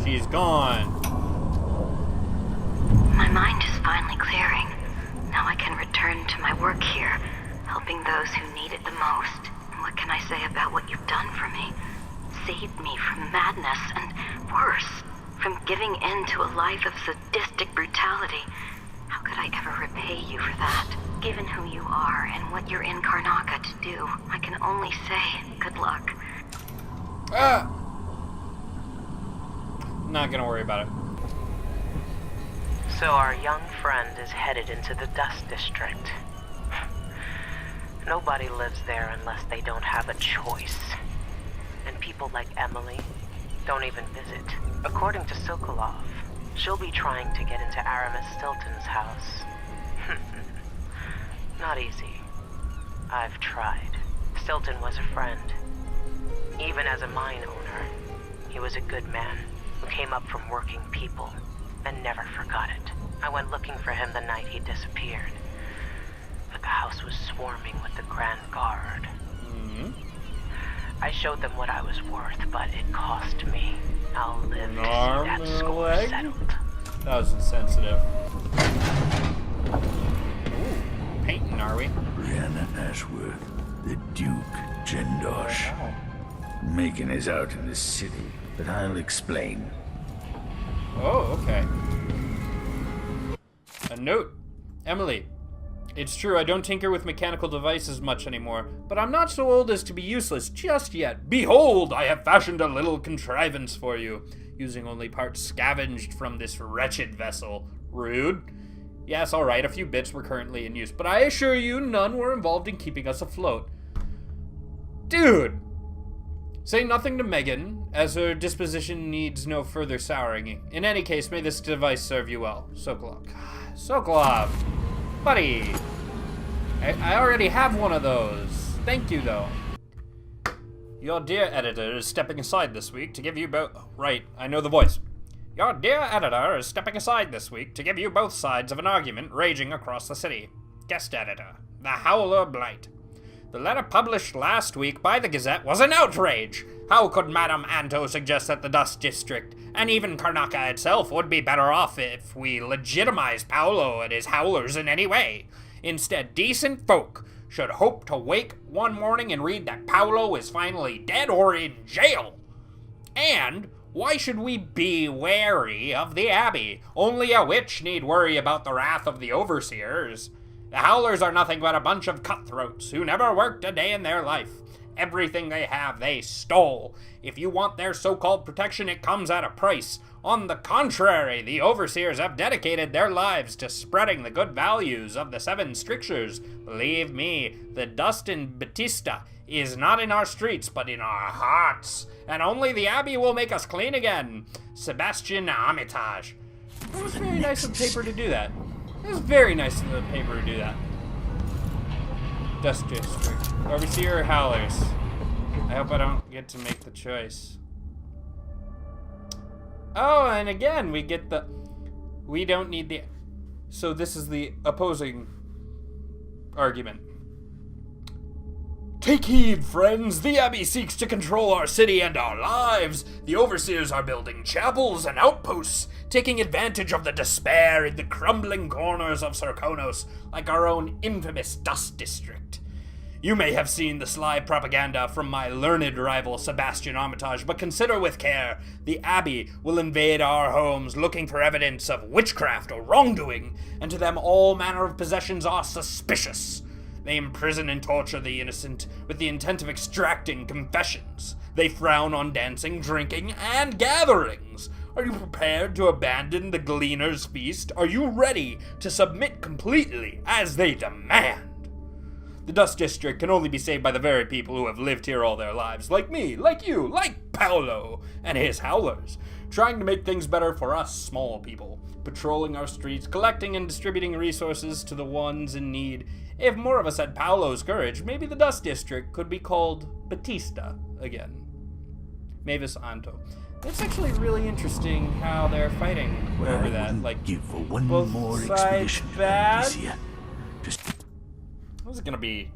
She's gone. My mind is finally clearing. Now I can return to my work here, helping those who need it the most. What can I say about what you've done for me? Saved me from madness and, worse, from giving in to a life of sadistic brutality. How could I ever repay you for that? Given who you are and what you're in Karnaca to do, I can only say good luck. Not gonna worry about it. So our young friend is headed into the Dust District. Nobody lives there unless they don't have a choice. And people like Emily don't even visit. According to Sokolov, she'll be trying to get into Aramis Stilton's house. Not easy. I've tried. Stilton was a friend. Even as a mine owner, he was a good man who came up from working people and never forgot it. I went looking for him the night he disappeared. But the house was swarming with the Grand Guard. I showed them what I was worth, but it cost me. I'll live to see that score settled. That was insensitive. Ooh, painting, are we? Brianna Ashworth, the Duke Jendosh. Macon is out in the city, but I'll explain. Oh, okay. A note. Emily. It's true, I don't tinker with mechanical devices much anymore, but I'm not so old as to be useless just yet. Behold, I have fashioned a little contrivance for you, using only parts scavenged from this wretched vessel. Rude. Yes, alright, a few bits were currently in use, but I assure you none were involved in keeping us afloat. Dude! Say nothing to Megan, as her disposition needs no further souring. In any case, may this device serve you well. Sokolov. Sokolov! Buddy! I already have one of those. Thank you, though. Your dear editor is stepping aside this week to give you both... Right, I know the voice. Your dear editor is stepping aside this week to give you both sides of an argument raging across the city. Guest editor, the Howler Blight. The letter published last week by the Gazette was an outrage. How could Madame Anto suggest that the Dust District, and even Karnaca itself, would be better off if we legitimized Paolo and his howlers in any way? Instead, decent folk should hope to wake one morning and read that Paolo is finally dead or in jail. And why should we be wary of the Abbey? Only a witch need worry about the wrath of the overseers. The Howlers are nothing but a bunch of cutthroats who never worked a day in their life. Everything they have, they stole. If you want their so-called protection, it comes at a price. On the contrary, the overseers have dedicated their lives to spreading the good values of the seven strictures. Believe me, the dust in Batista is not in our streets, but in our hearts. And only the Abbey will make us clean again. Sebastian Armitage. It was very nice of the paper to do that. It was very nice of the paper to do that. Dust District. Overseer or Howlers? I hope I don't get to make the choice. Oh, and again, we get the... We don't need the... So this is the opposing argument. Take heed, friends. The Abbey seeks to control our city and our lives. The overseers are building chapels and outposts, taking advantage of the despair in the crumbling corners of Sarkonos, like our own infamous Dust District. You may have seen the sly propaganda from my learned rival Sebastian Armitage, but consider with care. The Abbey will invade our homes looking for evidence of witchcraft or wrongdoing, and to them all manner of possessions are suspicious. They imprison and torture the innocent with the intent of extracting confessions. They frown on dancing, drinking, and gatherings. Are you prepared to abandon the Gleaner's Feast? Are you ready to submit completely as they demand? The Dust District can only be saved by the very people who have lived here all their lives, like me, like you, like Paolo and his howlers, trying to make things better for us small people, patrolling our streets, collecting and distributing resources to the ones in need. If more of us had Paolo's courage, maybe the Dust District could be called Batista again. Mavis Anto. It's actually really interesting how they're fighting over that. Like, give for one both more sides expedition bad. this year. Just This is gonna be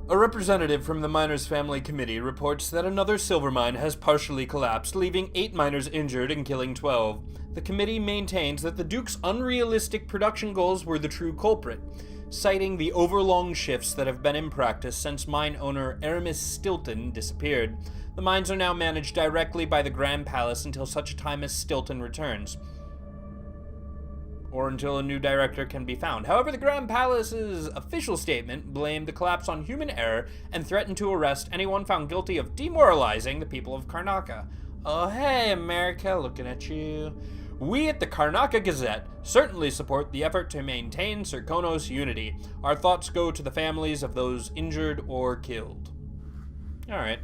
a A representative from the Miners' Family Committee reports that another silver mine has partially collapsed, leaving 8 miners injured and killing 12. The committee maintains that the Duke's unrealistic production goals were the true culprit, citing the overlong shifts that have been in practice since mine owner Aramis Stilton disappeared. The mines are now managed directly by the Grand Palace until such time as Stilton returns, or until a new director can be found. However, the Grand Palace's official statement blamed the collapse on human error and threatened to arrest anyone found guilty of demoralizing the people of Karnaca. Oh, hey, America, looking at you. We at the Karnaca Gazette certainly support the effort to maintain Serkonos unity. Our thoughts go to the families of those injured or killed. Alright.